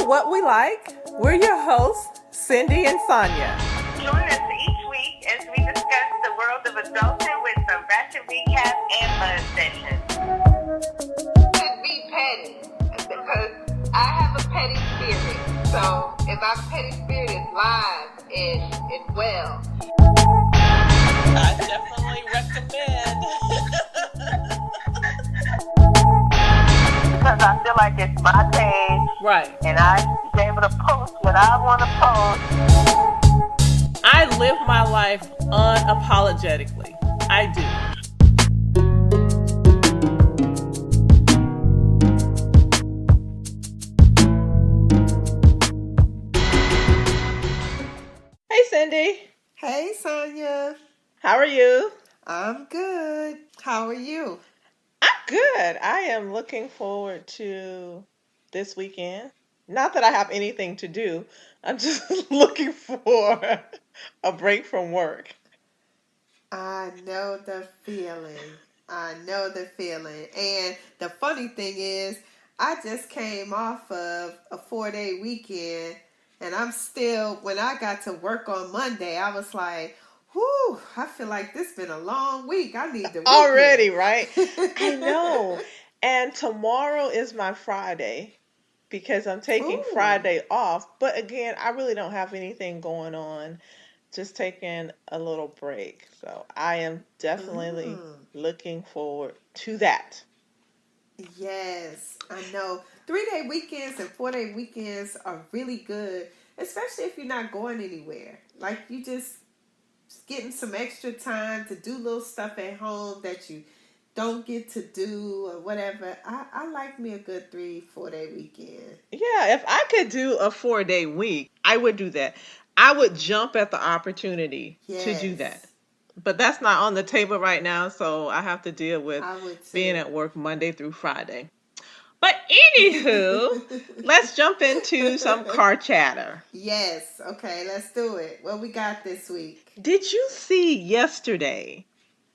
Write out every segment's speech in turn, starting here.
What We Like. We're your hosts, Cindy and Sonia. Join us each week as we discuss the world of adulting with some Ratchet recap and buzz sessions. Should be petty because I have a petty spirit. So if my petty spirit is live and well, I definitely recommend. Because I feel like it's my page. Right. And I should be able to post what I want to post. I live my life unapologetically. I do. Hey, Cindy. hey Sonia, How are you? I'm good. How are you? I'm good. I am looking forward to this weekend. Not that I have anything to do. I'm just looking for a break from work. I know the feeling. And the funny thing is, I just came off of a 4-day weekend, and I'm still, when I got to work on Monday, I was like, whew, I feel like this been a long week. I need the weekend. Already, right? I know. And tomorrow is my Friday because I'm taking Ooh. Friday off. But again, I really don't have anything going on. Just taking a little break. So I am definitely looking forward to that. Yes, I know. 3-day weekends and 4-day weekends are really good, especially if you're not going anywhere. Like you just getting some extra time to do little stuff at home that you don't get to do or whatever. I like me a good 3-4 day weekend. Yeah, if I could do a 4-day week, I would do that. I would jump at the opportunity to do Yes. that. But that's not on the table right now, so I have to deal with I would too. being at work Monday through Friday. But anywho, let's jump into some car chatter. Yes, okay, let's do it. What we got this week? Did you see yesterday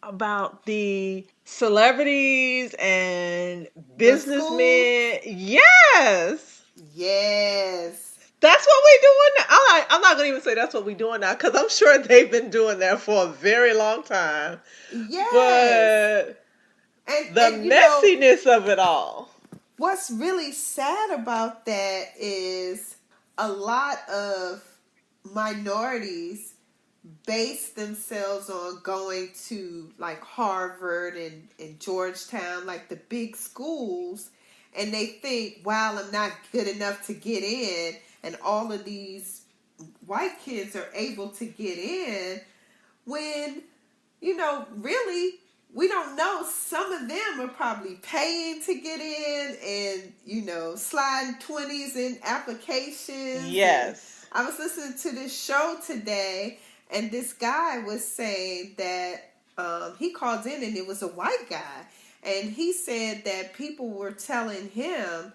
about the celebrities and businessmen? Yes. Yes. That's what we're doing now. I'm not going to even say that's what we're doing now because I'm sure they've been doing that for a very long time. Yes. But and the messiness of it all. What's really sad about that is a lot of minorities base themselves on going to like Harvard and Georgetown, like the big schools, and they think, wow, I'm not good enough to get in, and all of these white kids are able to get in when, really, we don't know. Some of them are probably paying to get in and, sliding 20s in applications. Yes. And I was listening to this show today, and this guy was saying that he called in and it was a white guy. And he said that people were telling him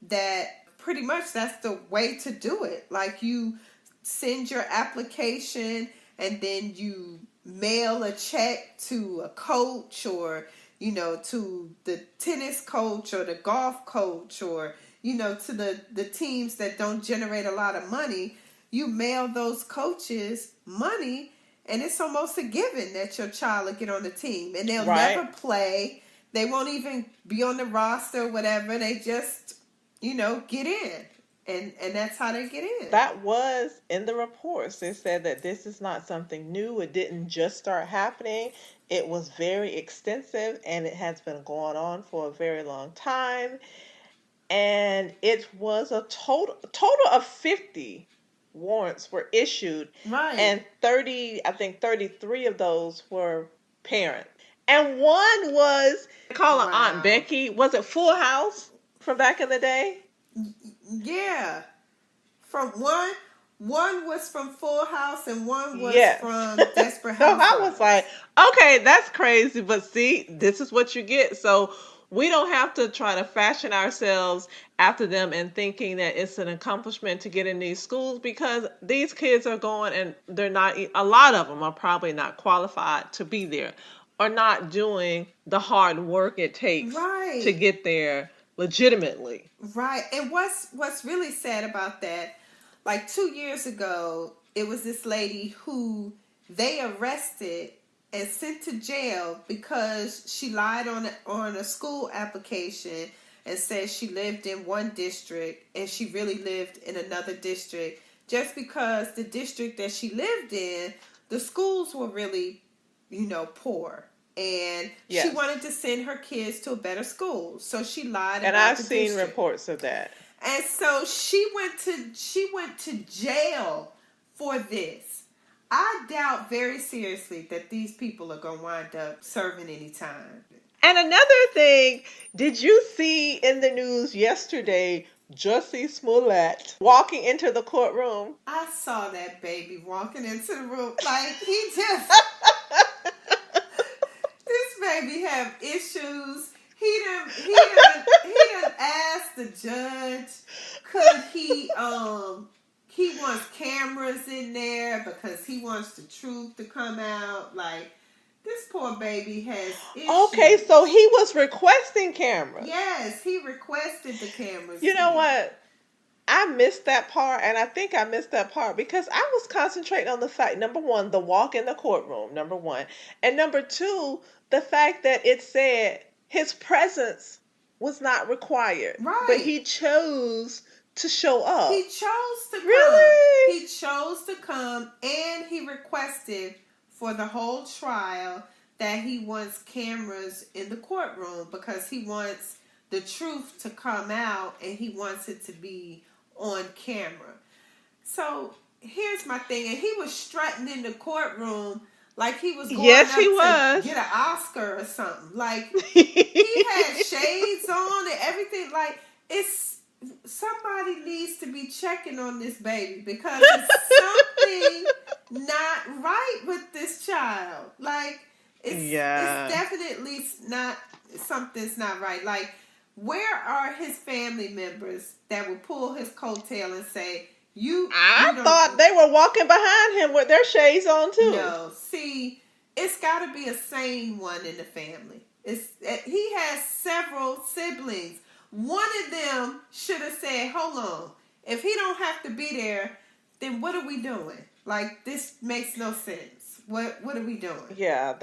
that pretty much that's the way to do it. Like you send your application and then you mail a check to a coach or, to the tennis coach or the golf coach or, to the teams that don't generate a lot of money. You mail those coaches money and it's almost a given that your child will get on the team. And they'll never play. They won't even be on the roster or whatever. They just, get in. And that's how they get in. That was in the reports. They said that this is not something new. It didn't just start happening. It was very extensive and it has been going on for a very long time. And it was a total of 50 warrants were issued. Right. And 33 of those were parents. And one was, they call her Aunt Becky. Was it Full House from back in the day? Yeah. From one was from Full House and one was from Desperate Housewives. So I was like, okay, that's crazy. But see, this is what you get. So we don't have to try to fashion ourselves after them and thinking that it's an accomplishment to get in these schools because these kids are going and they're not, a lot of them are probably not qualified to be there or not doing the hard work it takes to get there legitimately. Right. And what's really sad about that, like 2 years ago, it was this lady who they arrested and sent to jail because she lied on a school application and said she lived in one district and she really lived in another district, just because the district that she lived in, the schools were really, poor. And she Yes. wanted to send her kids to a better school. So she lied And about I've the seen district. reports of that. And so she went to jail for this. I doubt very seriously that these people are going to wind up serving any time. And another thing, did you see in the news yesterday Jussie Smollett walking into the courtroom? I saw that baby walking into the room. Like, this baby have issues. He done asked the judge, could he wants cameras in there because he wants the truth to come out. Like, this poor baby has issues. Okay, so he was requesting cameras. Yes, he requested the cameras. You know what? I missed that part, and I think I missed that part because I was concentrating on the fact, number one, the walk in the courtroom, number one. And number two, the fact that it said his presence was not required. Right. But he chose to show up. He chose to come. Really? He chose to come, and he requested for the whole trial that he wants cameras in the courtroom because he wants the truth to come out and he wants it to be on camera. So here's my thing, and he was strutting in the courtroom like he was going up to get an Oscar or something. Like, he had shades on and everything. Like, somebody needs to be checking on this baby because it's something not right with this child. Like, it's definitely not, something's not right. Like, where are his family members that would pull his coattail and say, I thought they were walking behind him with their shades on too. No, see, it's got to be a sane one in the family. He has several siblings. One of them should have said, hold on, if he don't have to be there, then what are we doing? Like, this makes no sense. What are we doing? Yeah,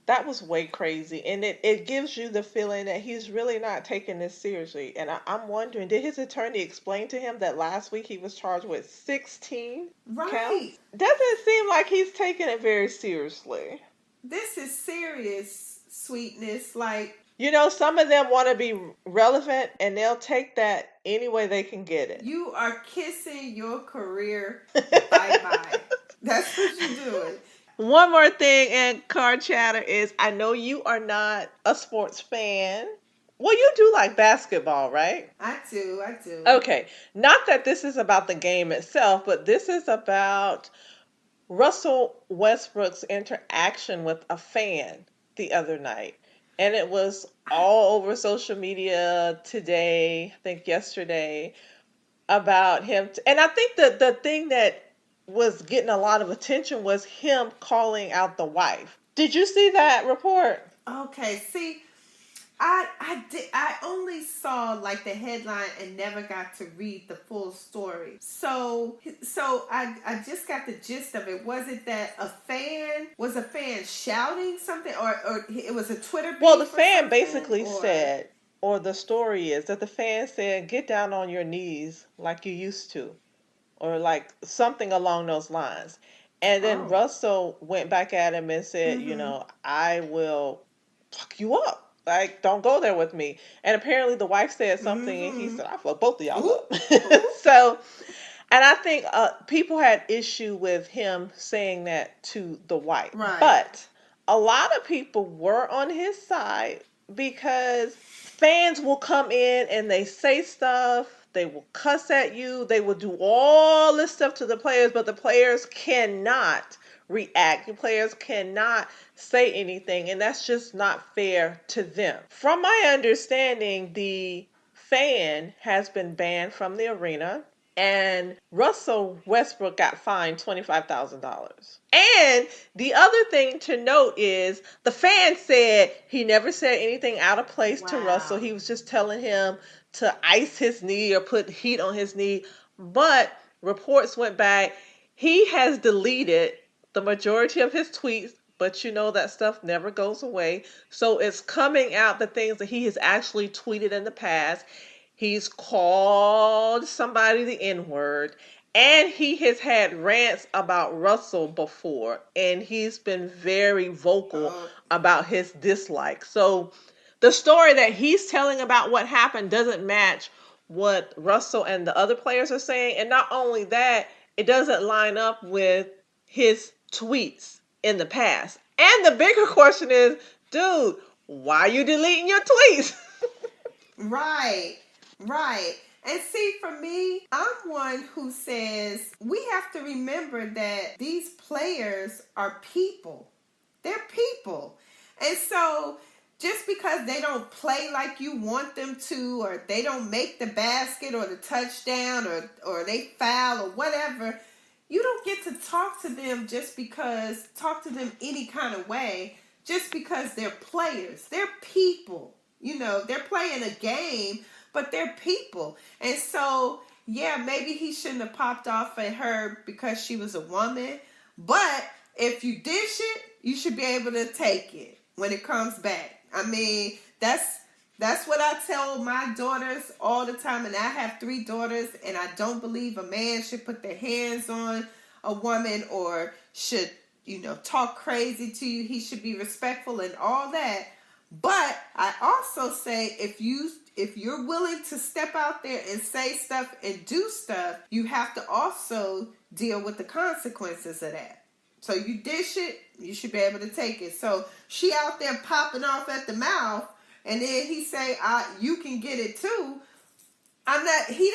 that was way crazy. And it gives you the feeling that he's really not taking this seriously. And I'm wondering, did his attorney explain to him that last week he was charged with 16 counts? Doesn't seem like he's taking it very seriously. This is serious, sweetness. Like, some of them want to be relevant and they'll take that any way they can get it. You are kissing your career bye-bye. That's what you're doing. One more thing in car chatter is, I know you are not a sports fan. Well, you do like basketball, right? I do. Okay. Not that this is about the game itself, but this is about Russell Westbrook's interaction with a fan the other night. And it was all over social media today, I think yesterday, about him. And I think that the thing that was getting a lot of attention was him calling out the wife. Did you see that report? Okay, see, I only saw like the headline and never got to read the full story. So I just got the gist of it. Was it that a fan shouting something, or it was a Twitter beef? Well, the fan basically said, or the story is that the fan said, "Get down on your knees like you used to," or like something along those lines. And then Russell went back at him and said, I will fuck you up. Like, don't go there with me. And apparently the wife said something and he said, I'll fuck both of y'all up. So, and I think people had issue with him saying that to the wife. Right. But a lot of people were on his side because fans will come in and they say stuff. They will cuss at you. They will do all this stuff to the players, but the players cannot react. The players cannot say anything, and that's just not fair to them. From my understanding, the fan has been banned from the arena, and Russell Westbrook got fined $25,000. And the other thing to note is the fan said he never said anything out of place to Russell. He was just telling him to ice his knee or put heat on his knee. But reports went back. He has deleted the majority of his tweets, but you know that stuff never goes away. So it's coming out the things that he has actually tweeted in the past. He's called somebody the N word. And he has had rants about Russell before, and he's been very vocal about his dislike. So the story that he's telling about what happened doesn't match what Russell and the other players are saying. And not only that, it doesn't line up with his tweets in the past. And the bigger question is, dude, why are you deleting your tweets? Right, right. And see, for me, I'm one who says we have to remember that these players are people. They're people. And so just because they don't play like you want them to, or they don't make the basket or the touchdown, or they foul or whatever, you don't get to talk to them talk to them any kind of way just because they're players. They're people. They're playing a game, but they're people. And so, yeah, maybe he shouldn't have popped off at her because she was a woman. But if you dish it, you should be able to take it when it comes back. I mean, that's what I tell my daughters all the time. And I have 3 daughters, and I don't believe a man should put their hands on a woman or should, talk crazy to you. He should be respectful and all that. But I also say if you're willing to step out there and say stuff and do stuff, you have to also deal with the consequences of that. So you dish it, you should be able to take it. So she out there popping off at the mouth, and then he say, "You can get it too." He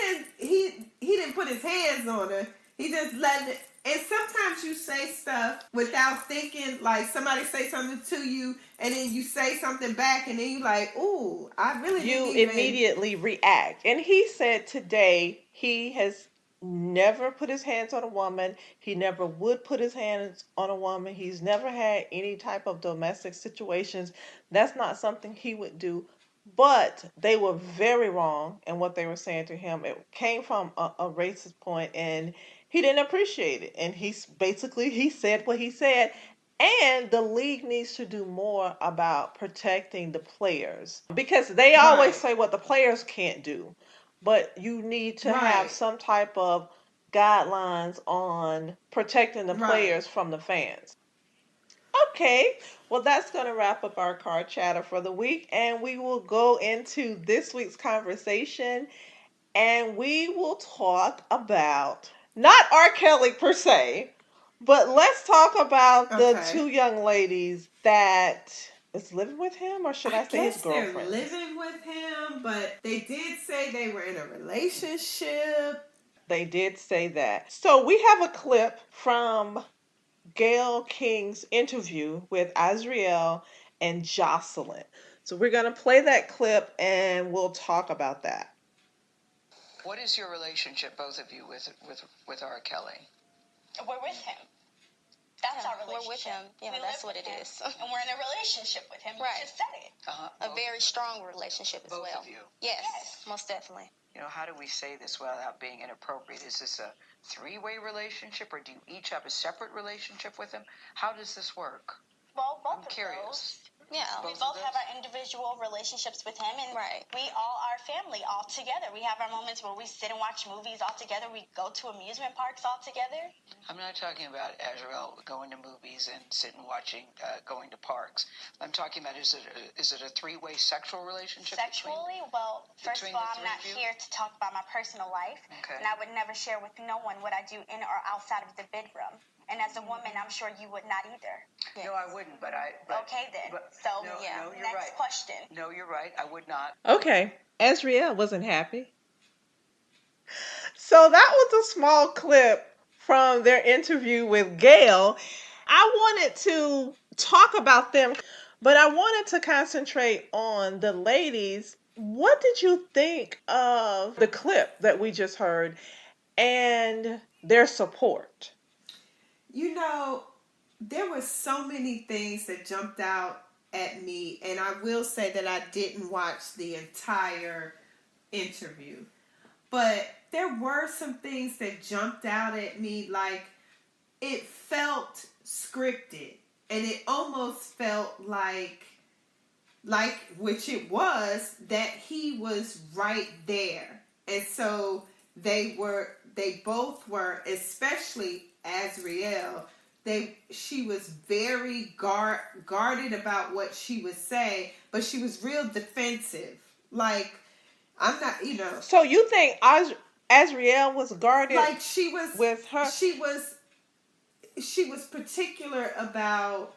didn't put his hands on her. He just let it. And sometimes you say stuff without thinking, like somebody say something to you, and then you say something back, and then you like, "Ooh, I really didn't even..." You immediately react. And he said today he has never put his hands on a woman. He never would put his hands on a woman. He's never had any type of domestic situations. That's not something he would do. But they were very wrong in what they were saying to him. It came from a racist point, and he didn't appreciate it. And he said what he said. And the league needs to do more about protecting the players because they always say what the players can't do. But you need to have some type of guidelines on protecting the players from the fans. Okay, well, that's going to wrap up our car chatter for the week, and we will go into this week's conversation, and we will talk about not R. Kelly per se, but let's talk about the 2 young ladies that is living with him, or should I say his girlfriend? They're living with him, but they did say they were in a relationship. They did say that. So we have a clip from Gayle King's interview with Azriel and Jocelyn. So we're going to play that clip and we'll talk about that. What is your relationship, both of you, with R. Kelly? We're with him. That's our relationship. We're with him. Yeah, that's what it is. And we're in a relationship with him. Right. You just said it. A very strong relationship as both well. Both of you? Yes, most definitely. How do we say this without being inappropriate? Is this a 3-way relationship, or do you each have a separate relationship with him? How does this work? Well, both I'm curious. Yeah. We both have our individual relationships with him, and we all are family all together. We have our moments where we sit and watch movies all together. We go to amusement parks all together. I'm not talking about Azriel going to movies and sitting watching, going to parks. I'm talking about is it a 3-way sexual relationship? Sexually? Well, first of all, I'm not here to talk about my personal life, and I would never share with no one what I do in or outside of the bedroom. And as a woman, I'm sure you would not either. Yes. No, I wouldn't, but okay, then. You're next right. question. No, you're right. I would not. Okay. Azriel wasn't happy. So that was a small clip from their interview with Gayle. I wanted to talk about them, but I wanted to concentrate on the ladies. What did you think of the clip that we just heard and their support? there were so many things that jumped out at me, and I will say that I didn't watch the entire interview, but there were some things that jumped out at me. Like, it felt scripted, and it almost felt like which it was, that he was right there. And so they both were, especially Azriel, she was very guarded about what she would say, but she was real defensive. Like, I'm not, So you think Azriel was guarded? Like, she was with her. She was particular about,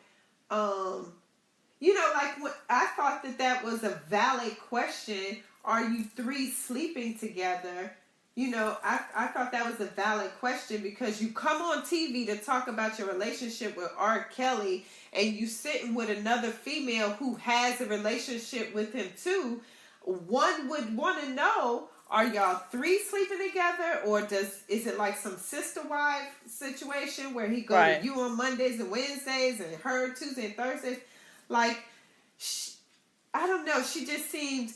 like, what I thought that was a valid question. Are you three sleeping together? I thought that was a valid question, because you come on TV to talk about your relationship with R. Kelly, and you sitting with another female who has a relationship with him too. One would want to know, are y'all three sleeping together, or is it like some sister wife situation where he go to you on Mondays and Wednesdays and her Tuesday and Thursdays? Like, I don't know. She just seemed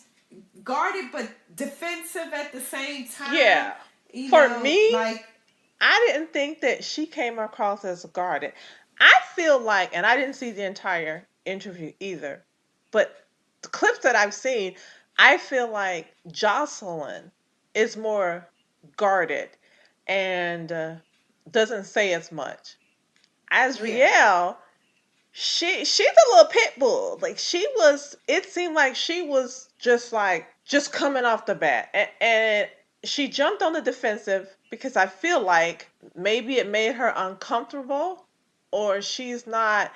guarded but defensive at the same time. Yeah. For me, like, I didn't think that she came across as guarded. I feel like, and I didn't see the entire interview either, but the clips that I've seen, I feel like Jocelyn is more guarded and doesn't say as much. Azriel, she's a little pit bull. Like, it seemed like she was just coming off the bat, and she jumped on the defensive because I feel like maybe it made her uncomfortable, or she's not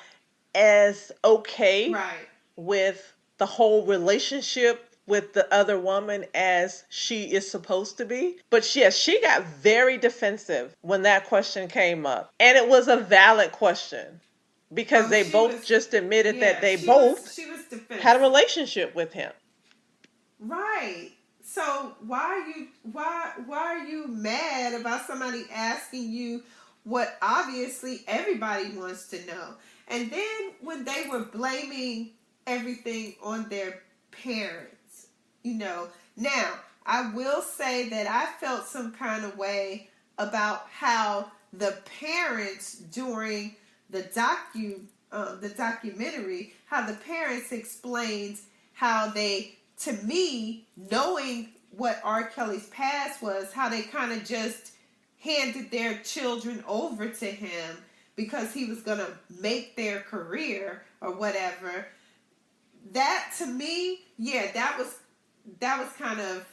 as okay with the whole relationship with the other woman as she is supposed to be. But yes, she got very defensive when that question came up, and it was a valid question, because they both just admitted that they both had a relationship with him. Right. So why are you mad about somebody asking you what obviously everybody wants to know? And then when they were blaming everything on their parents, now I will say that I felt some kind of way about how the parents during the documentary, how the parents explained how they, to me, knowing what R. Kelly's past was, how they kind of just handed their children over to him because he was going to make their career or whatever. That, to me, that was kind of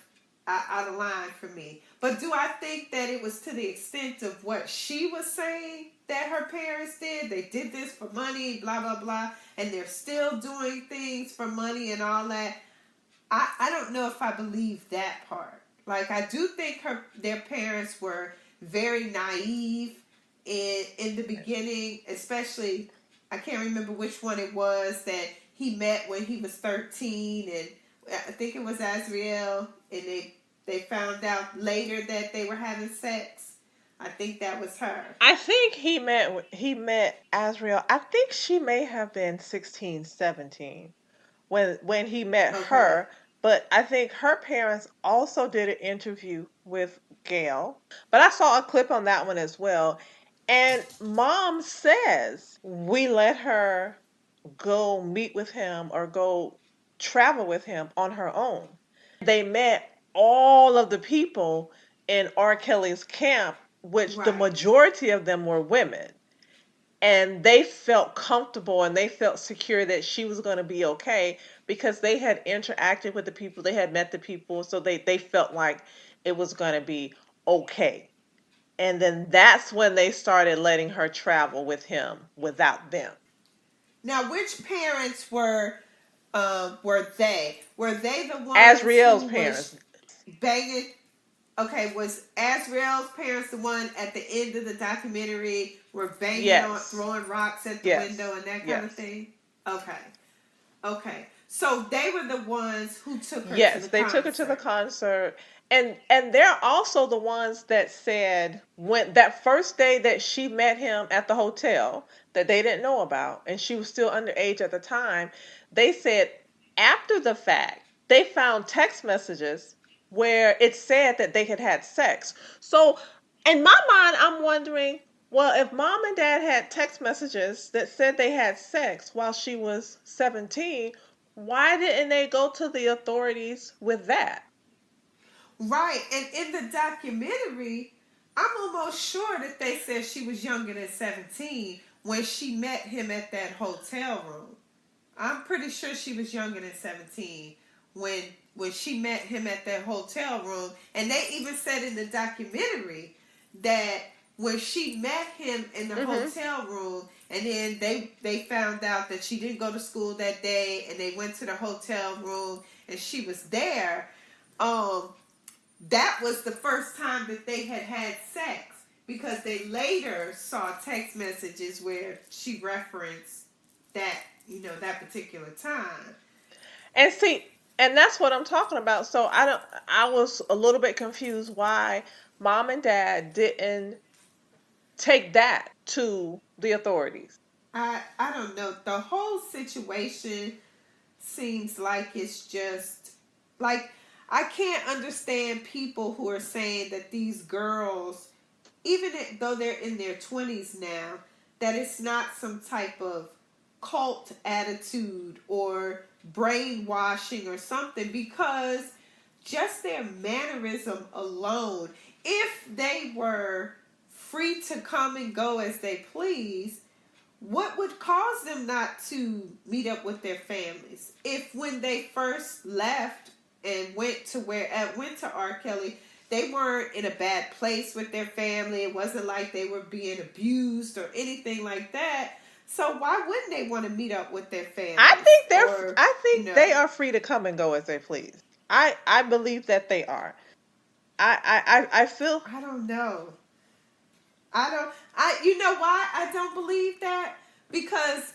out of line for me. But do I think that it was to the extent of what she was saying that her parents did? They did this for money, blah, blah, blah, and they're still doing things for money and all that. I don't know if I believe that part. Like, I do think their parents were very naive in the beginning, especially, I can't remember which one it was that he met when he was 13, and I think it was Azriel, and they found out later that they were having sex. I think that was her. I think he met Azriel. I think she may have been 16, 17 when he met her. But I think her parents also did an interview with Gayle. But I saw a clip on that one as well. And Mom says we let her go meet with him or go travel with him on her own. They met all of the people in R. Kelly's camp, which the majority of them were women. And they felt comfortable and they felt secure that she was going to be okay because they had interacted with the people, they had met the people, so they felt like it was going to be okay. And then that's when they started letting her travel with him without them. Now, which parents were they? Were they the ones Azriel's parents banging? Okay, was Azriel's parents the one at the end of the documentary were banging on, throwing rocks at the window and that kind of thing? Okay. So they were the ones who took her to Yes, the they concert. took her to the concert. And they're also the ones that said when that first day that she met him at the hotel that they didn't know about, and she was still underage at the time, they said after the fact they found text messages where it said that they had had sex. So in my mind, I'm wondering, well, if mom and dad had text messages that said they had sex while she was 17, why didn't they go to the authorities with that? Right. And in the documentary, I'm almost sure that they said she was younger than 17 when she met him at that hotel room. I'm pretty sure she was younger than 17 when she met him at that hotel room. And they even said in the documentary that when she met him in the hotel room, and then they found out that she didn't go to school that day, and they went to the hotel room and she was there, that was the first time that they had had sex, because they later saw text messages where she referenced that, that particular time. And see, and that's what I'm talking about. So I was a little bit confused why mom and dad didn't take that to the authorities. I don't know. The whole situation seems like it's just like, I can't understand people who are saying that these girls, even though they're in their 20s now, that it's not some type of cult attitude or brainwashing or something, because just their mannerism alone, if they were free to come and go as they please, what would cause them not to meet up with their families? If when they first left and went to R. Kelly, they weren't in a bad place with their family. It wasn't like they were being abused or anything like that. So why wouldn't they want to meet up with their families? I think they are free to come and go as they please. I believe that they are. I feel I don't know. You know why I don't believe that? Because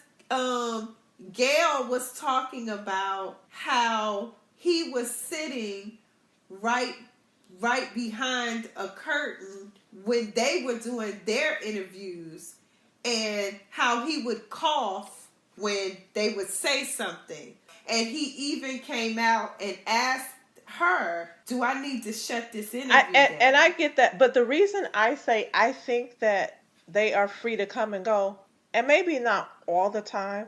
Gayle was talking about how he was sitting right behind a curtain when they were doing their interviews, and how he would cough when they would say something. And he even came out and asked her, do I need to shut this interview down? And I get that, but the reason I say I think that they are free to come and go, and maybe not all the time,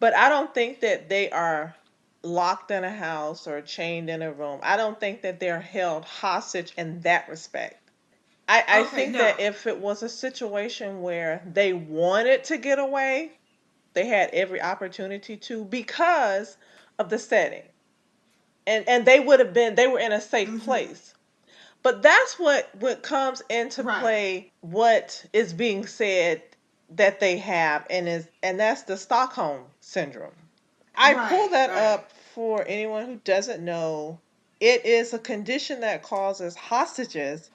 but I don't think that they are locked in a house or chained in a room. I don't think that they're held hostage in that respect. I think that if it was a situation where they wanted to get away, they had every opportunity to, because of the setting. And they were in a safe place. But that's what comes into play, what is being said that they have, and that's the Stockholm syndrome. I pull that up for anyone who doesn't know. It is a condition that causes hostages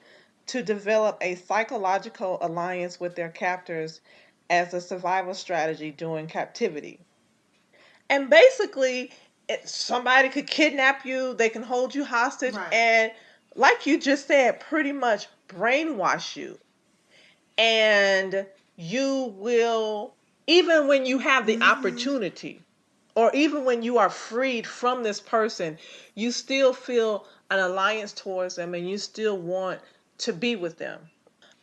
to develop a psychological alliance with their captors as a survival strategy during captivity. And basically, somebody could kidnap you, they can hold you hostage, and like you just said, pretty much brainwash you. And you will, even when you have the opportunity, or even when you are freed from this person, you still feel an alliance towards them and you still want to be with them.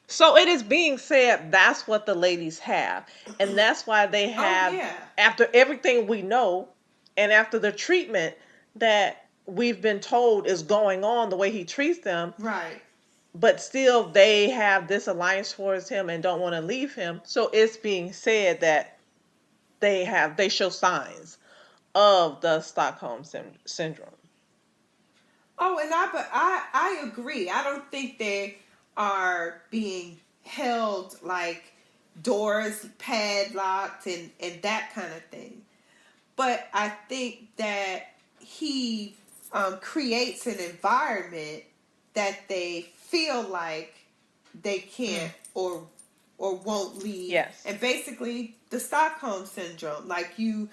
So it is being said that's what the ladies have. And that's why they have, after everything we know, and after the treatment that we've been told is going on, the way he treats them. But still they have this alliance towards him and don't want to leave him. So it's being said that they show signs of the Stockholm syndrome. Oh, and I agree. I don't think they are being held like doors padlocked and that kind of thing. But I think that he creates an environment that they feel like they can't or won't leave. Yes. And basically the Stockholm syndrome, like you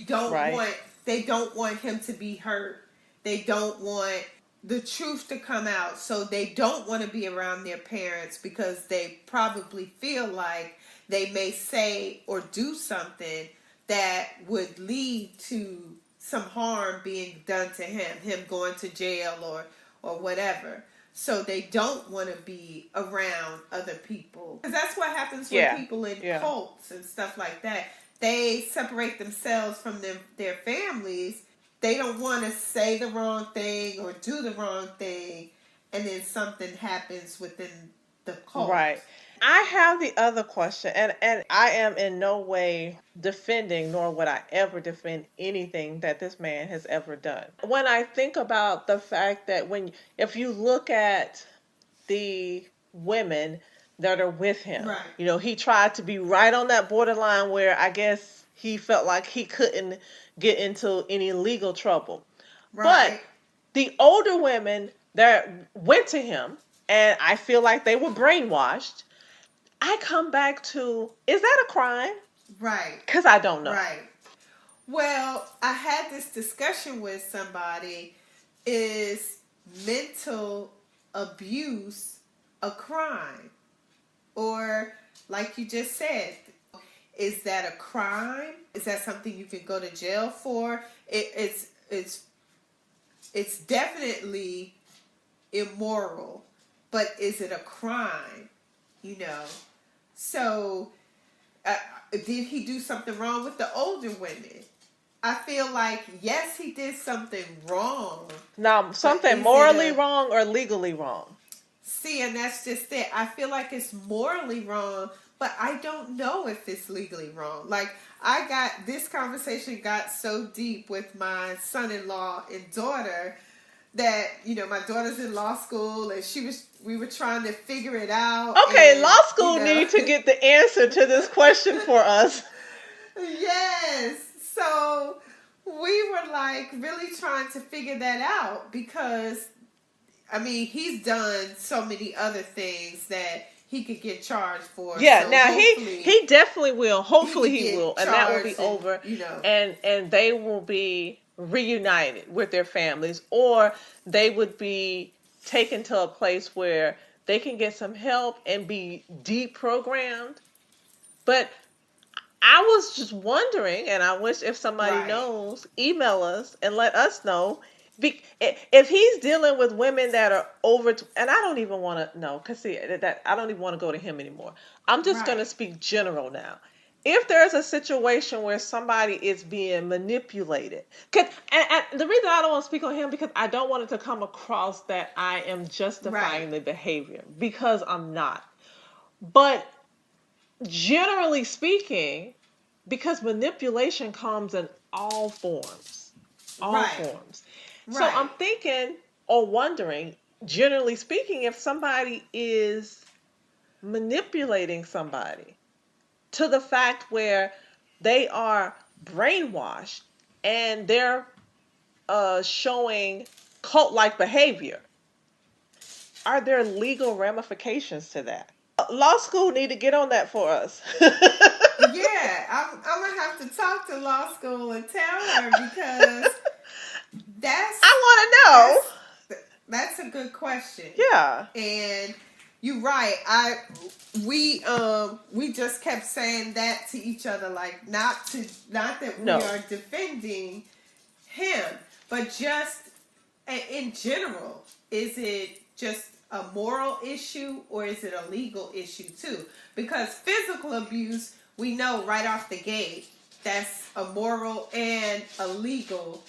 don't want they don't want him to be hurt. They don't want the truth to come out, so they don't want to be around their parents because they probably feel like they may say or do something that would lead to some harm being done to him going to jail or whatever. So they don't want to be around other people. Because that's what happens with people in cults and stuff like that. They separate themselves from their families. They don't want to say the wrong thing or do the wrong thing, and then something happens within the cult. Right. I have the other question, and I am in no way defending, nor would I ever defend anything that this man has ever done. When I think about the fact that if you look at the women that are with him, right. He tried to be right on that borderline where I guess he felt like he couldn't get into any legal trouble. Right. But the older women that went to him, and I feel like they were brainwashed, I come back to, is that a crime? Right. Because I don't know. Right. Well, I had this discussion with somebody. Is mental abuse a crime? Or, like you just said, is that a crime? Is that something you can go to jail for? It's definitely immoral, but is it a crime? So did he do something wrong with the older women? I feel like, yes, he did something wrong. Now, something morally wrong or legally wrong? See, and that's just it. I feel like it's morally wrong, but I don't know if it's legally wrong. Like, this conversation got so deep with my son-in-law and daughter that, my daughter's in law school and we were trying to figure it out. Okay, and, law school need to get the answer to this question for us. Yes. So we were like really trying to figure that out because, he's done so many other things that he could get charged for. Yeah, so now he definitely will. Hopefully he will. And that will be over. And they will be reunited with their families, or they would be taken to a place where they can get some help and be deprogrammed. But I was just wondering, and I wish if somebody knows, email us and let us know. If he's dealing with women that are over, and I don't even want to know, because see, that I don't even want to go to him anymore. I'm just going to speak general now. If there's a situation where somebody is being manipulated, and the reason I don't want to speak on him because I don't want it to come across that I am justifying the behavior, because I'm not. But generally speaking, because manipulation comes in all forms. Forms. So I'm thinking or wondering, generally speaking, if somebody is manipulating somebody to the fact where they are brainwashed and they're showing cult-like behavior, are there legal ramifications to that? Law school need to get on that for us. Yeah, I'm going to have to talk to law school and tell her because I want to know. That's a good question. Yeah. And you're right. We just kept saying that to each other, like not that we are defending him, but just in general, is it just a moral issue or is it a legal issue too? Because physical abuse, we know right off the gate, that's a moral and a legal.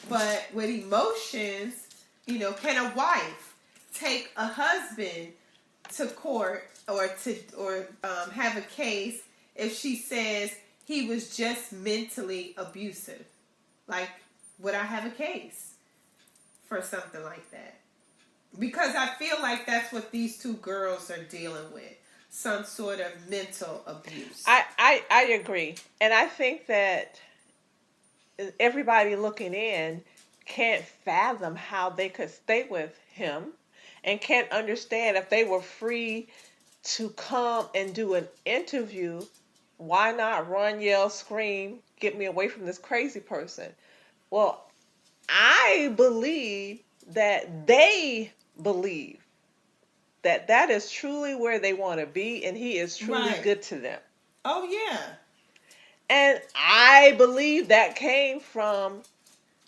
But with emotions, can a wife take a husband to court or have a case if she says he was just mentally abusive? Like, would I have a case for something like that? Because I feel like that's what these two girls are dealing with. Some sort of mental abuse. I agree. And I think that everybody looking in can't fathom how they could stay with him and can't understand if they were free to come and do an interview, why not run, yell, scream, get me away from this crazy person. Well, I believe that they believe that that is truly where they want to be, and he is truly Right. good to them. Oh yeah. And I believe that came from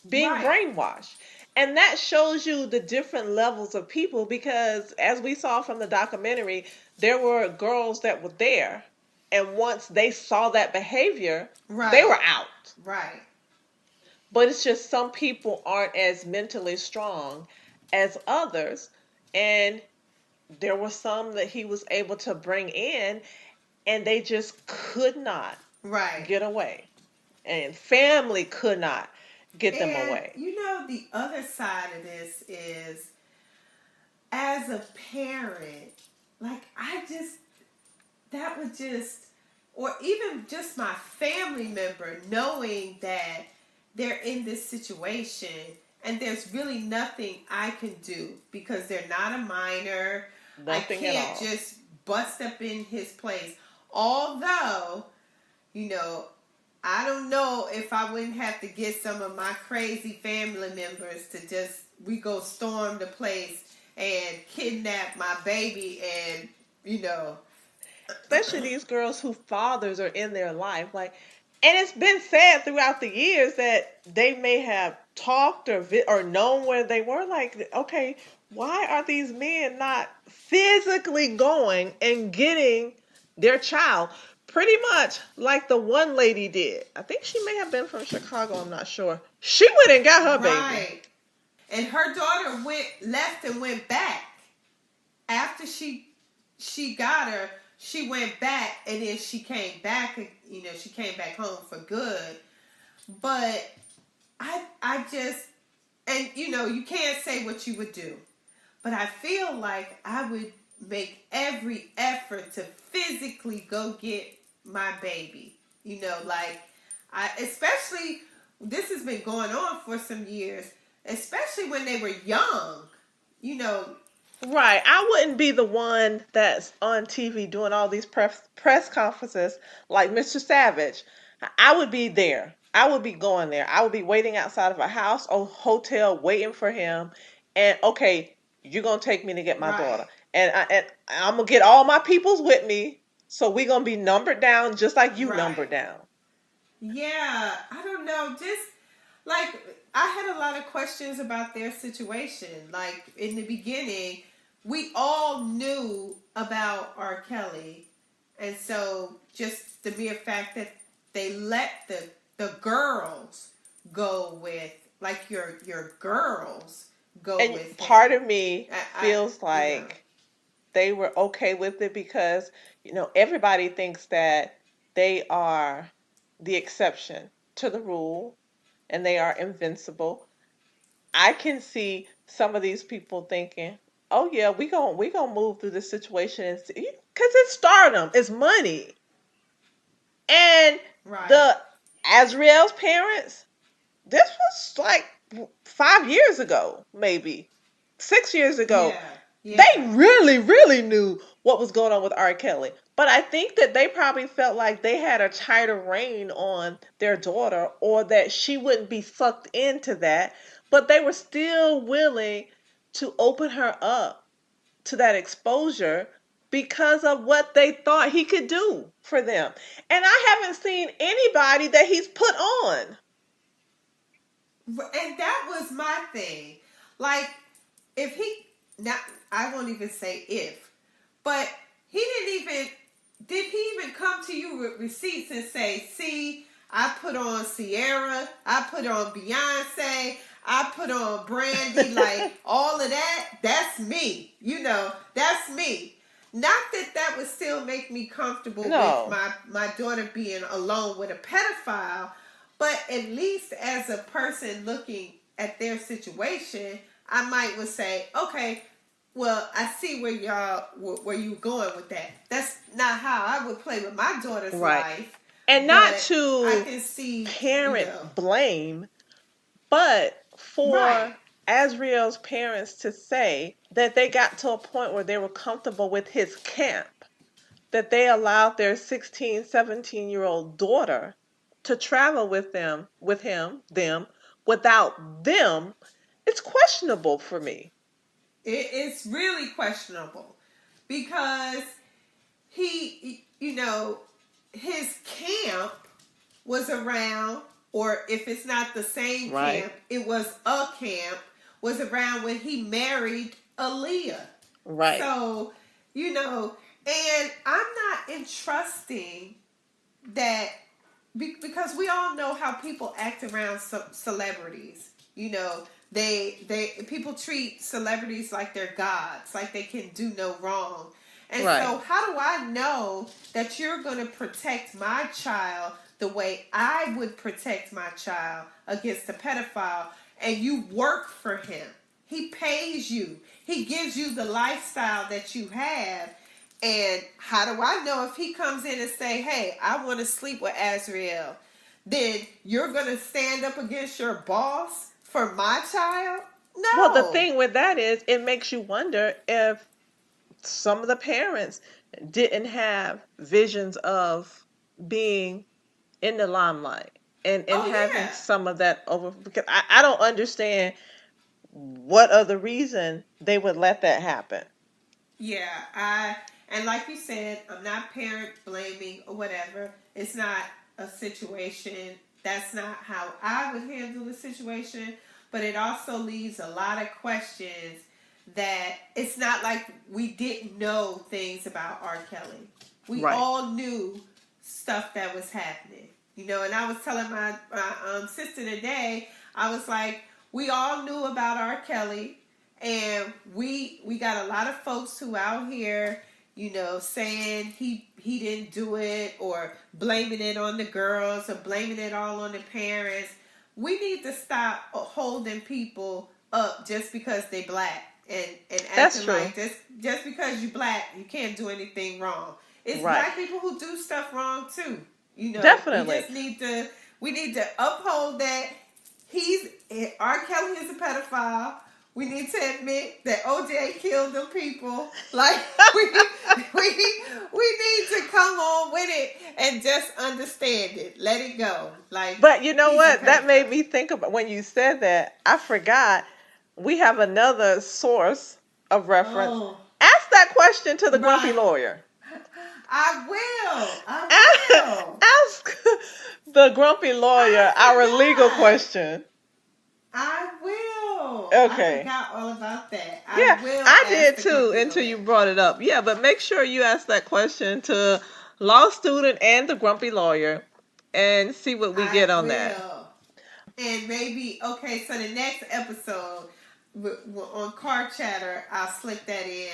being Right. brainwashed. And that shows you the different levels of people because, as we saw from the documentary, there were girls that were there. And once they saw that behavior, they Right. were out. Right. But it's just some people aren't as mentally strong as others. And there were some that he was able to bring in, and they just could not Right. get away. And family could not get them And away. you know, the other side of this is, as a parent, like I just, that would just, or even just my family member knowing that they're in this situation and there's really nothing I can do because they're not a minor. I Nothing at can't all. just bust up in his place. Although, I don't know if I wouldn't have to get some of my crazy family members to just, we go storm the place and kidnap my baby and, Especially these girls whose fathers are in their life. Like, and it's been said throughout the years that they may have talked or known where they were. Like, okay, why are these men not physically going and getting their child? Pretty much like the one lady did. I think she may have been from Chicago. I'm not sure. She went and got her baby. Right. And her daughter left and went back. After she got her, she went back and then she came back, she came back home for good. But I just, and you can't say what you would do, but I feel like I would make every effort to physically go get my baby. Like, especially, this has been going on for some years, especially when they were young. Right. I wouldn't be the one that's on TV doing all these press conferences like Mr. Savage. I would be there. I would be going there. I would be waiting outside of a house or hotel waiting for him. And okay, you're going to take me to get my Right. daughter. And I'm going to get all my peoples with me. So we're going to be numbered down just like you Right. numbered down. Yeah, I don't know. Just like, I had a lot of questions about their situation. Like, in the beginning, we all knew about R. Kelly. And so just the mere fact that they let the girls go with, like, your girls go And with part him. of me feels like they were okay with it because, everybody thinks that they are the exception to the rule and they are invincible. I can see some of these people thinking, "Oh yeah, we gonna move through this situation and see," because it's stardom, it's money, and Right. the Azriel's parents. This was like 5 years ago, maybe 6 years ago. Yeah. They really, really knew what was going on with R. Kelly. But I think that they probably felt like they had a tighter rein on their daughter or that she wouldn't be sucked into that. But they were still willing to open her up to that exposure because of what they thought he could do for them. And I haven't seen anybody that he's put on. And that was my thing. Like, if he, not, I won't even say if, but he did he even come to you with receipts and say, see, I put on Sierra, I put on Beyonce, I put on Brandy, like, all of that's me. That's me. Not that would still make me comfortable with my daughter being alone with a pedophile, but at least as a person looking at their situation, I might would say, okay, well, I see where you going with that. That's not how I would play with my daughter's life. And not to I can see parent blame, but for Azriel's parents to say that they got to a point where they were comfortable with his camp, that they allowed their 16, 17-year-old daughter to travel with them, without them, it's questionable for me. It's really questionable because he, his camp was around, or if it's not the same Right. camp, it was a camp, was around when he married Aaliyah. Right. So, and I'm not entrusting that because we all know how people act around celebrities. They people treat celebrities like they're gods, like they can do no wrong. And Right. so how do I know that you're going to protect my child the way I would protect my child against a pedophile, and you work for him? He pays you. He gives you the lifestyle that you have. And how do I know if he comes in and say, hey, I want to sleep with Azriel, then you're going to stand up against your boss for my child? No. Well, the thing with that is it makes you wonder if some of the parents didn't have visions of being in the limelight and having some of that over, because I don't understand what other reason they would let that happen. Yeah, and like you said, I'm not parent blaming or whatever. It's not a situation. That's not how I would handle the situation. But it also leaves a lot of questions that it's not like we didn't know things about R. Kelly. We all knew stuff that was happening. And I was telling my sister today, I was like, we all knew about R. Kelly. And we got a lot of folks who out here, saying he didn't do it, or blaming it on the girls, or blaming it all on the parents. We need to stop holding people up just because they black and acting like this. Just because you black, you can't do anything wrong. It's black people who do stuff wrong too. Definitely. We need to uphold that R. Kelly is a pedophile. We need to admit that OJ killed them people. Like, we need to come on with it and just understand it. Let it go. Like, but you know what? That made me think about, when you said that, I forgot we have another source of reference. Oh. Ask that question to the grumpy lawyer. I will. Ask the grumpy lawyer our legal question. I will. Okay. I forgot all about that. I did too until you brought it up. Yeah, but make sure you ask that question to law student and the grumpy lawyer and see what we get on that. And maybe, okay, so the next episode on Car Chatter, I'll slip that in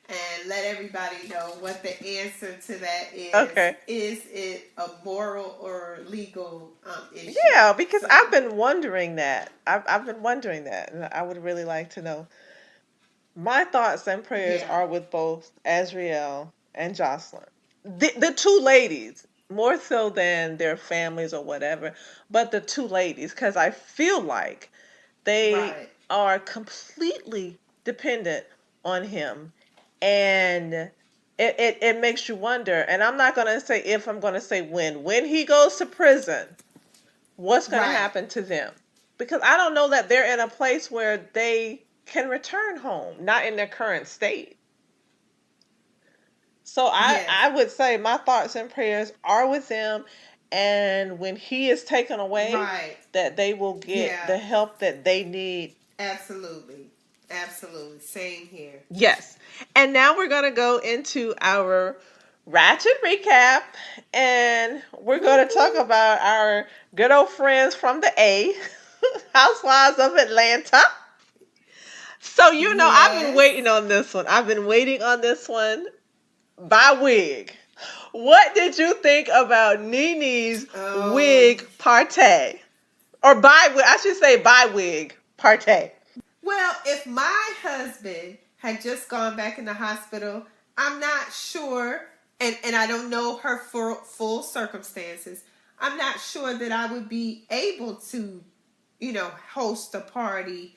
and let everybody know what the answer to that is. Okay. Is it a moral or legal issue? Yeah, because I've been wondering that. I've been wondering that, and I would really like to know. My thoughts and prayers are with both Azriel and Jocelyn. The two ladies, more so than their families or whatever, but the two ladies, because I feel like they are completely dependent on him. And it makes you wonder, and I'm not going to say if, I'm going to say when he goes to prison, what's going to happen to them? Because I don't know that they're in a place where they can return home, not in their current state. So I would say my thoughts and prayers are with them, and when he is taken away, that they will get the help that they need. Absolutely. Same here. Yes. And now we're going to go into our Ratchet recap, and we're going to talk about our good old friends from the A, Housewives of Atlanta. So, I've been waiting on this one. By wig. What did you think about NeNe's wig party? Or I should say by wig party. Well, if my husband had just gone back in the hospital, I'm not sure, and I don't know her full circumstances. I'm not sure that I would be able to, host a party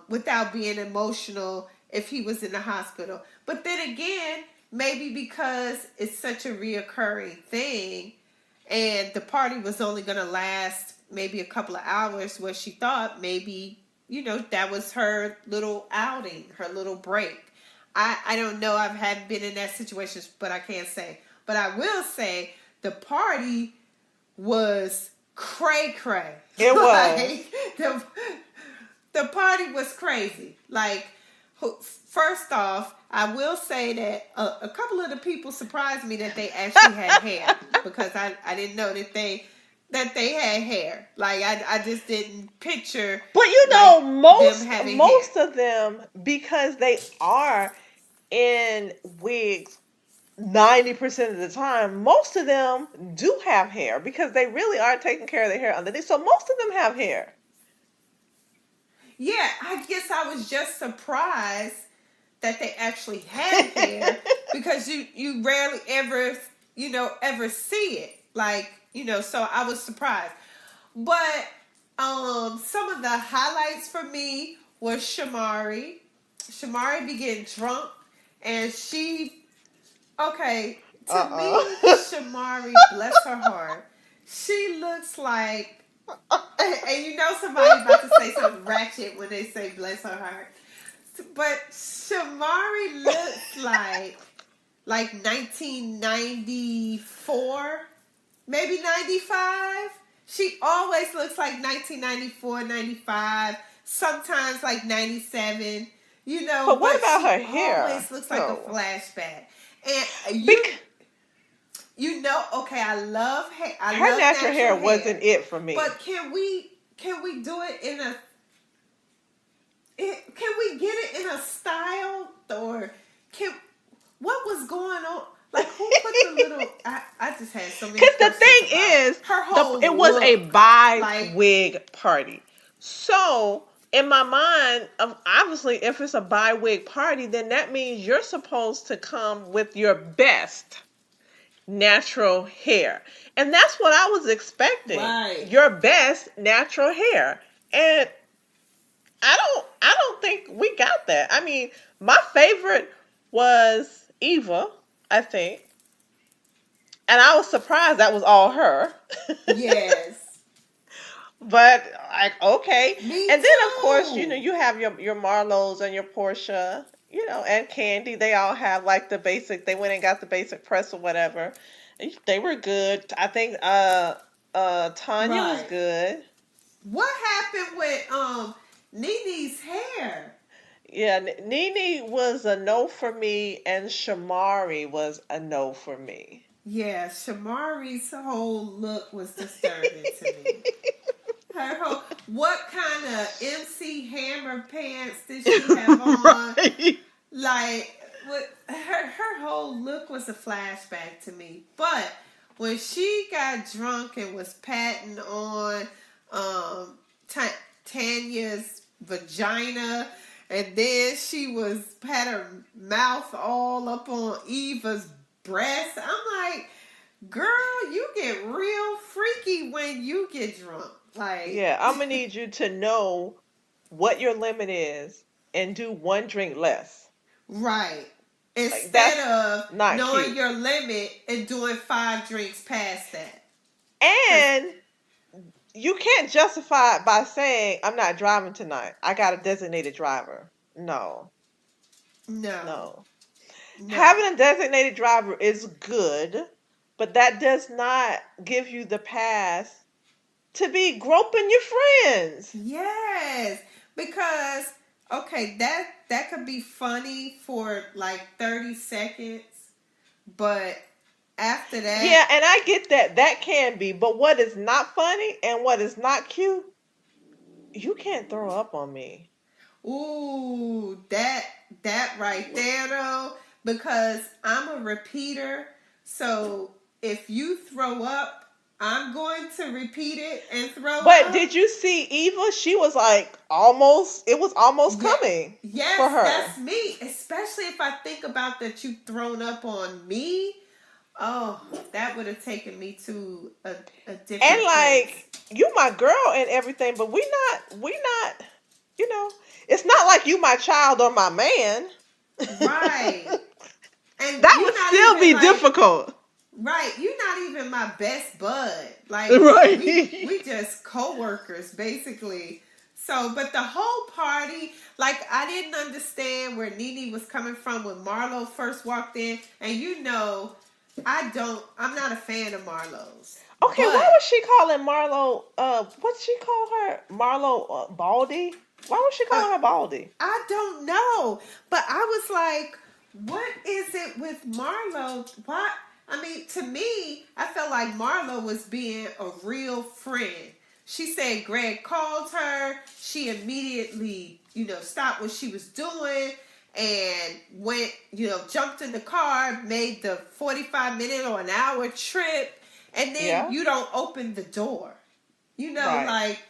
without being emotional if he was in the hospital. But then again, maybe because it's such a reoccurring thing, and the party was only going to last maybe a couple of hours, where she thought maybe, that was her little outing, her little break. I don't know. I haven't been in that situation, but I can't say. But I will say the party was cray-cray. It was. The party was crazy. Like, first off, I will say that a couple of the people surprised me that they actually had hair, because I didn't know that they had hair. Like, I just didn't picture. But most of them, because they are in wigs 90% of the time, most of them do have hair, because they really are taking care of their hair underneath. So most of them have hair. Yeah, I guess I was just surprised that they actually had hair, because you rarely ever see it. Like, so I was surprised. But some of the highlights for me was Shamari. Shamari be getting drunk, and to me, Shamari, bless her heart, she looks like, and somebody about to say something ratchet when they say bless her heart. But Shamari looks like 1994, maybe 95. She always looks like 1994, 95, sometimes like 97. But what about her hair? Always looks like a flashback. And okay, I love hair. Her natural hair wasn't it for me. But can we do it can we get it in a style, or what was going on? Like, who put the little? I just had so many. Because the thing is, it was a bi-wig party. So in my mind, obviously, if it's a bi-wig party, then that means you're supposed to come with your best natural hair. And that's what I was expecting. Right. Your best natural hair. And I don't think we got that. I mean, my favorite was Eva, I think. And I was surprised that was all her. Yes. But, like, okay. Me and then, too. of course, you have your Marlos and your Portia, and Candy. They all have, like, the basic. They went and got the basic press or whatever. They were good. I think Tanya was good. What happened with NeNe's hair? Yeah, NeNe was a no for me, and Shamari was a no for me. Yeah, Shamari's whole look was disturbing to me. What kind of MC Hammer pants did she have on? Right. Like, her whole look was a flashback to me. But when she got drunk and was patting on Tanya's vagina, and then she had her mouth all up on Eva's breast, I'm like, girl, you get real freaky when you get drunk. Like, yeah, I'm gonna need you to know what your limit is and do one drink less. Right. Instead of knowing cute. your limit and doing 5 drinks past that. And you can't justify it by saying, I'm not driving tonight. I got a designated driver. No. Having a designated driver is good, but that does not give you the pass to be groping your friends. Yes. Because, okay, that could be funny for like 30 seconds, but after that... Yeah, and I get that. That can be. But what is not funny and what is not cute, you can't throw up on me. Ooh, that right there, though, because I'm a repeater. So if you throw up, I'm going to repeat it and throw up. But did you see Eva? She was like it was almost coming for her. That's me. Especially if I think about that you've thrown up on me. Oh, that would have taken me to a different And like, place. You my girl and everything, but we not, it's not like you my child or my man. Right. And that would still be difficult. Right, you're not even my best bud. Like, Right. we just co-workers, basically. So, but the whole party, like, I didn't understand where NeNe was coming from when Marlo first walked in. And I'm not a fan of Marlo's. Okay, why But was she calling Marlo, what's she call her? Marlo, Baldy? Why was she calling her Baldy? I don't know. But I was like, what is it with Marlo? Why? I mean, to me, I felt like Marlo was being a real friend. She said Greg called her. She immediately, stopped what she was doing and went, jumped in the car, made the 45-minute or an hour trip, and then you don't open the door. Right. Like,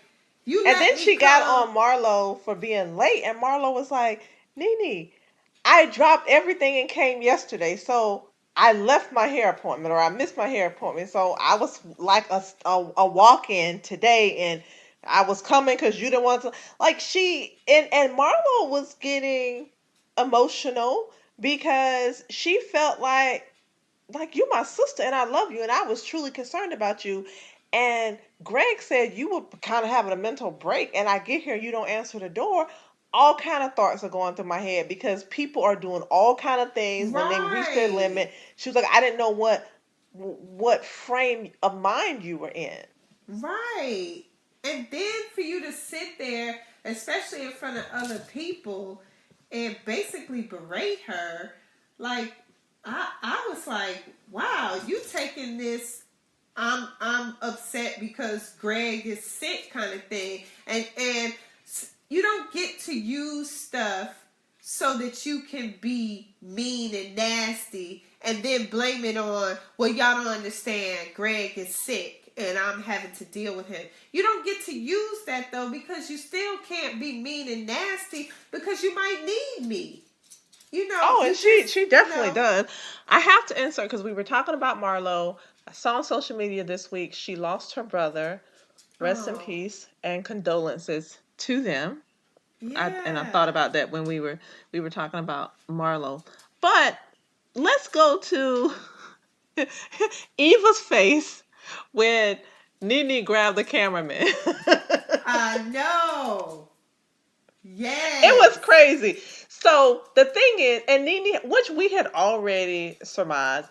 you And let then me she come. got on Marlo for being late, and Marlo was like, NeNe, I dropped everything and came yesterday, so I left my hair appointment, or I missed my hair appointment, so I was like a walk-in today, and I was coming because you didn't want to. Like, and Marlo was getting emotional because she felt like you're my sister and I love you and I was truly concerned about you. And Greg said you were kind of having a mental break, and I get here, you don't answer the door. All kind of thoughts are going through my head because people are doing all kind of things when they reach their Right. limit. She was like, I didn't know what frame of mind you were in. Right. And then for you to sit there, especially in front of other people, and basically berate her, like, I was like, wow, you taking this I'm upset because Greg is sick kind of thing. And you don't get to use stuff so that you can be mean and nasty and then blame it on, well, y'all don't understand, Greg is sick and I'm having to deal with him. You don't get to use that though, because you still can't be mean and nasty because you might need me. Oh, and she definitely does. I have to insert because we were talking about Marlo. I saw on social media this week she lost her brother. Rest in peace and condolences to them. And I thought about that when we were talking about Marlo. But let's go to Eva's face when NeNe grabbed the cameraman. I know. Yes. It was crazy. So the thing is, and NeNe, which we had already surmised,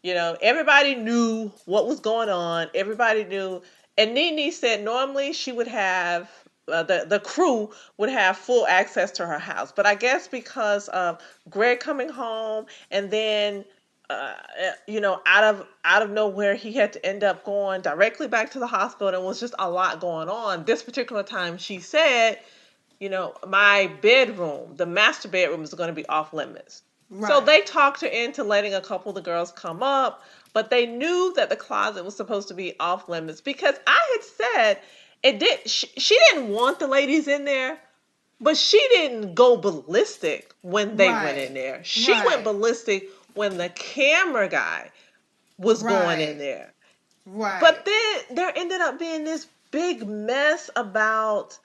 everybody knew what was going on. Everybody knew. And NeNe said normally she would have, the crew would have full access to her house. But I guess because of Greg coming home and then, out of nowhere, he had to end up going directly back to the hospital. And it was just a lot going on. This particular time, she said, my bedroom, the master bedroom, is going to be off limits. Right. So they talked her into letting a couple of the girls come up, but they knew that the closet was supposed to be off limits because I had said it did. She didn't want the ladies in there, but she didn't go ballistic when they went in there. She went ballistic when the camera guy was going in there. Right. But then there ended up being this big mess about,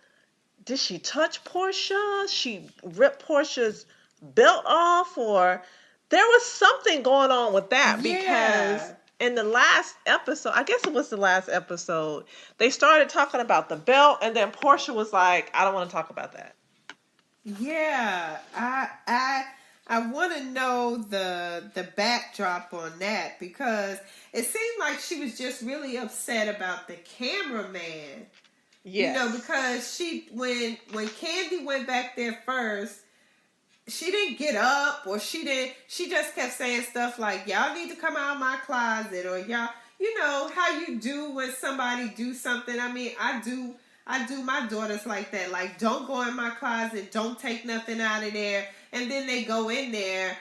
did she touch Portia? She ripped Portia's belt off, or there was something going on with that because in the last episode, I guess it was the last episode, they started talking about the belt, and then Portia was like, I don't want to talk about that. Yeah, I want to know the backdrop on that, because it seemed like she was just really upset about the cameraman. Yes. Because when Candy went back there first, she didn't get up, or she just kept saying stuff like, y'all need to come out of my closet, or y'all, how you do when somebody do something. I mean, I do my daughters like that. Like, don't go in my closet, don't take nothing out of there. And then they go in there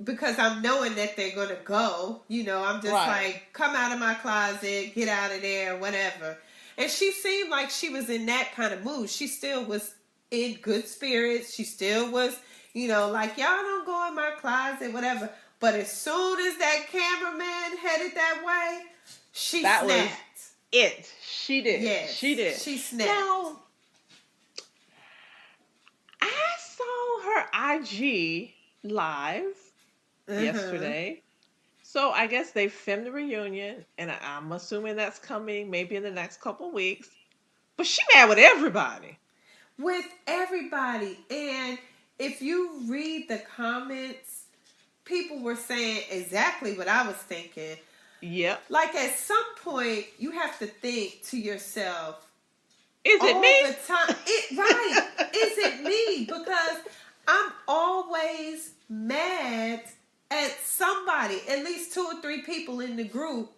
because I'm knowing that they're going to go. I'm just like, come out of my closet, get out of there, whatever. And she seemed like she was in that kind of mood. She still was in good spirits. She still was, like, y'all don't go in my closet, whatever. But as soon as that cameraman headed that way, she snapped. Was it. She did. Yes, she did. She snapped. Now, I saw her IG live yesterday. So I guess they filmed the reunion, and I'm assuming that's coming maybe in the next couple weeks. But she mad with everybody. With everybody. And if you read the comments, people were saying exactly what I was thinking. Yep. Like at some point, you have to think to yourself, is it all me? the time. Right. Is it me? Because I'm always mad at somebody, at least 2 or 3 people in the group.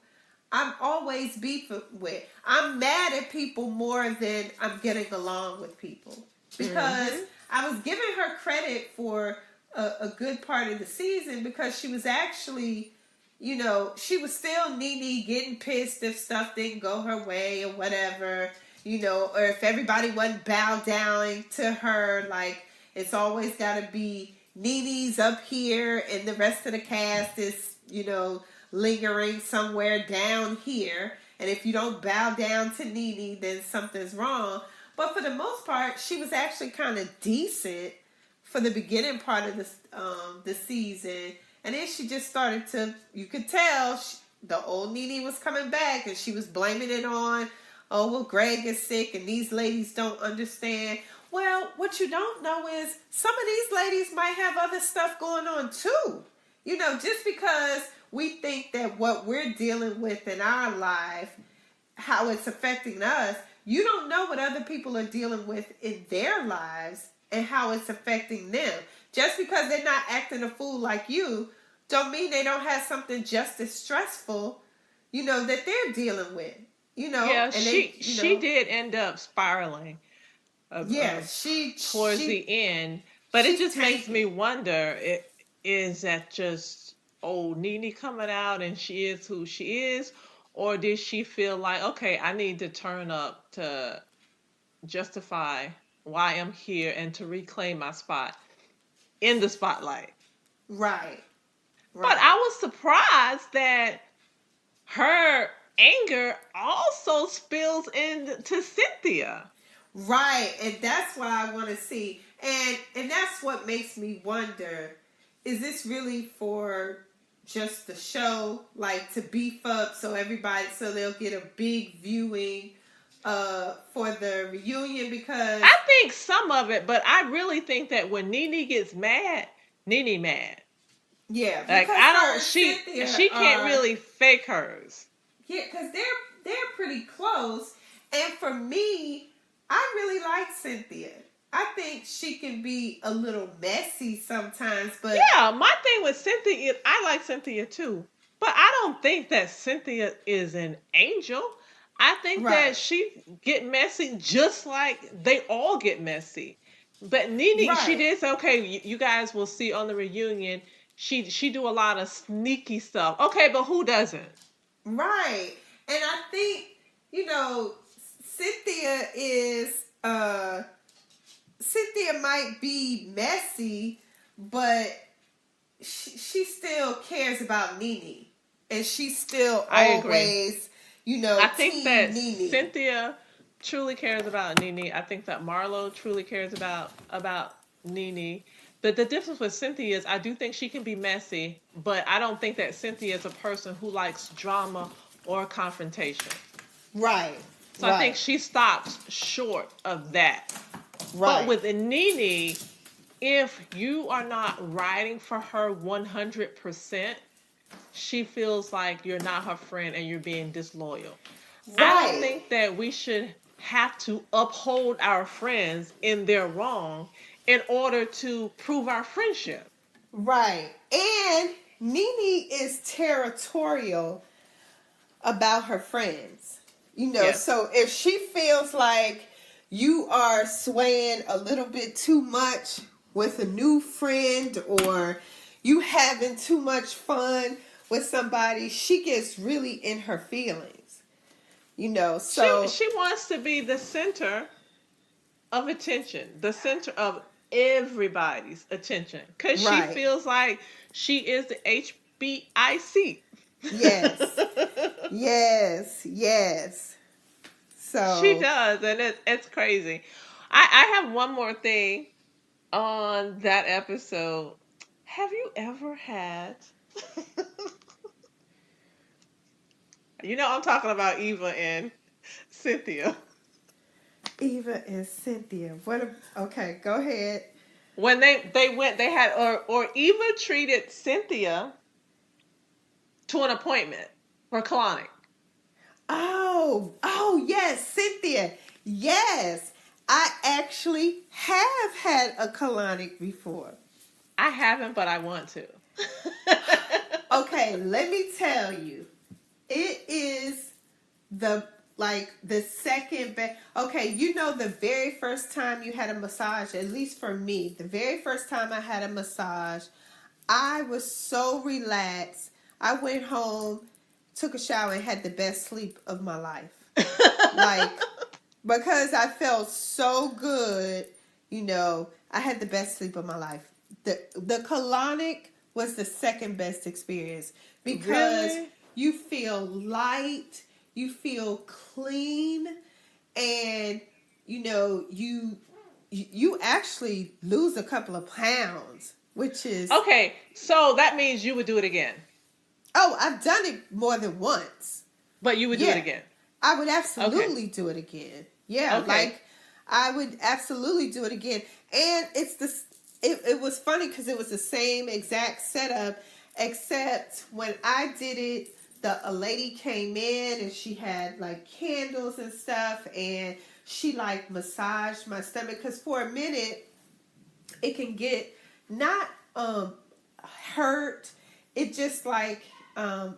I'm always beefing with. I'm mad at people more than I'm getting along with people. Because I was giving her credit for a good part of the season because she was actually, you know, she was still NeNe getting pissed if stuff didn't go her way or whatever, you know, or if everybody wasn't bow down to her. Like, it's always got to be NeNe's up here and the rest of the cast is, you know, lingering somewhere down here. And if you don't bow down to NeNe, then something's wrong. But for the most part, she was actually kind of decent for the beginning part of the season. And then she just started to, you could tell the old NeNe was coming back and she was blaming it on, oh, well, Greg is sick and these ladies don't understand. Well, what you don't know is some of these ladies might have other stuff going on too. You know, just because we think that what we're dealing with in our life, how it's affecting us, you don't know what other people are dealing with in their lives and how it's affecting them. Just because they're not acting a fool like you, don't mean they don't have something just as stressful, you know, that they're dealing with. You know, Yeah, and she did end up spiraling. Towards the end, but it just makes me wonder: is that just old NeNe coming out and she is who she is, or did she feel like, okay, I need to turn up to justify why I'm here and to reclaim my spot in the spotlight? Right. But I was surprised that her anger also spills into Cynthia. Right, and that's what I want to see. And that's what makes me wonder, is this really for just the show, like to beef up so they'll get a big viewing for the reunion? Because I think some of it, but I really think that when NeNe gets mad, NeNe mad. Yeah, like I don't she can't really fake hers. Yeah, because they're pretty close. And for me, I really like Cynthia. I think she can be a little messy sometimes, but yeah, my thing with Cynthia is I like Cynthia too, but I don't think that Cynthia is an angel. I think that she get messy just like they all get messy. But NeNe, she did say, okay, you guys will see on the reunion. She do a lot of sneaky stuff. Okay, but who doesn't? Right, and I think, you know, Cynthia might be messy, but she still cares about NeNe, and she's still always, you know, I think that NeNe. Cynthia truly cares about NeNe. I think that Marlo truly cares about NeNe. But the difference with Cynthia is I do think she can be messy, but I don't think that Cynthia is a person who likes drama or confrontation. Right. So I think she stops short of that. Right. But with NeNe, if you are not riding for her 100%, she feels like you're not her friend and you're being disloyal. Right. I don't think that we should have to uphold our friends in their wrong in order to prove our friendship. Right. And NeNe is territorial about her friends. You know, so if she feels like you are swaying a little bit too much with a new friend or you having too much fun with somebody, she gets really in her feelings. You know, so she wants to be the center of attention, the center of everybody's attention, because she feels like she is the HBIC. Yes. yes. So she does, and it's crazy. I have one more thing on that episode. Have you ever had You know, I'm talking about Eva and Cynthia. Eva and Cynthia. Okay, go ahead. When they went, they had or Eva treated Cynthia to an appointment for colonic. Oh, yes, Cynthia. Yes. I actually have had a colonic before. I haven't, but I want to. Okay, let me tell you. It is the second best. Okay, you know, the very first time you had a massage, at least for me, the very first time I had a massage, I was so relaxed. I went home, took a shower, and had the best sleep of my life. Like, because I felt so good, you know, I had the best sleep of my life. The colonic was the second best experience because Really? you feel light, you feel clean, and you know, you actually lose a couple of pounds, which is Okay, so that means you would do it again. Oh, I've done it more than once. But you would do it again. I would absolutely do it again. Yeah, Okay. like I would absolutely do it again. And it was funny because it was the same exact setup, except when I did it, a lady came in and she had like candles and stuff, and she like massaged my stomach because for a minute it can get not hurt. It just like a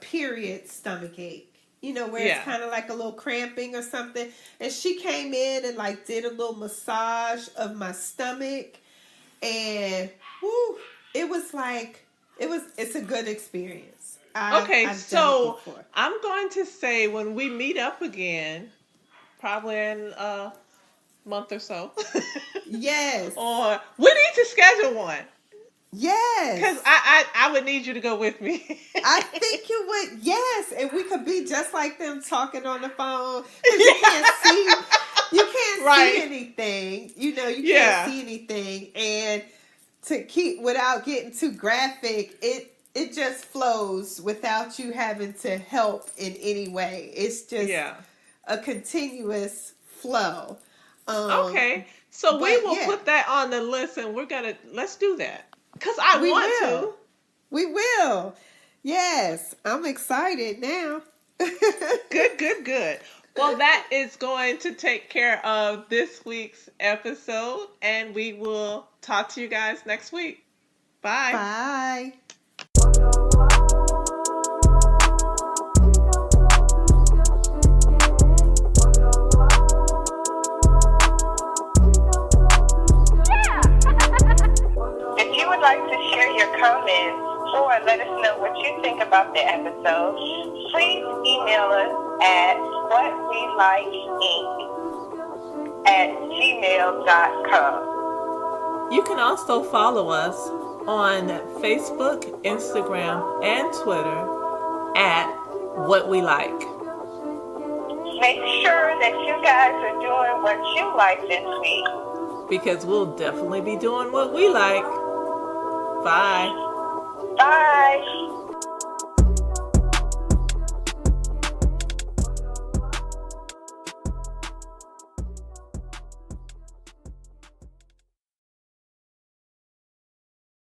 period stomach ache. You know, where it's kind of like a little cramping or something. And she came in and like did a little massage of my stomach, and whoo, it's a good experience. I've so I'm going to say when we meet up again, probably in a month or so. Yes. Or we need to schedule one. Yes. Because I would need you to go with me. I think you would. Yes. And we could be just like them talking on the phone. Because you can't see. You can't see anything. You know, you can't see anything. And to keep, without getting too graphic, it just flows without you having to help in any way. It's just a continuous flow. Okay. So we will put that on the list, and let's do that. Because I want to. We will. Yes. I'm excited now. Good. Well, that is going to take care of this week's episode, and we will talk to you guys next week. Bye. Bye. If you would like to share your comments or let us know what you think about the episode, please email us at whawelikeinc@gmail.com. You can also follow us on Facebook, Instagram, and Twitter at What We Like. Make sure that you guys are doing what you like this week. Because we'll definitely be doing what we like. Bye. Bye.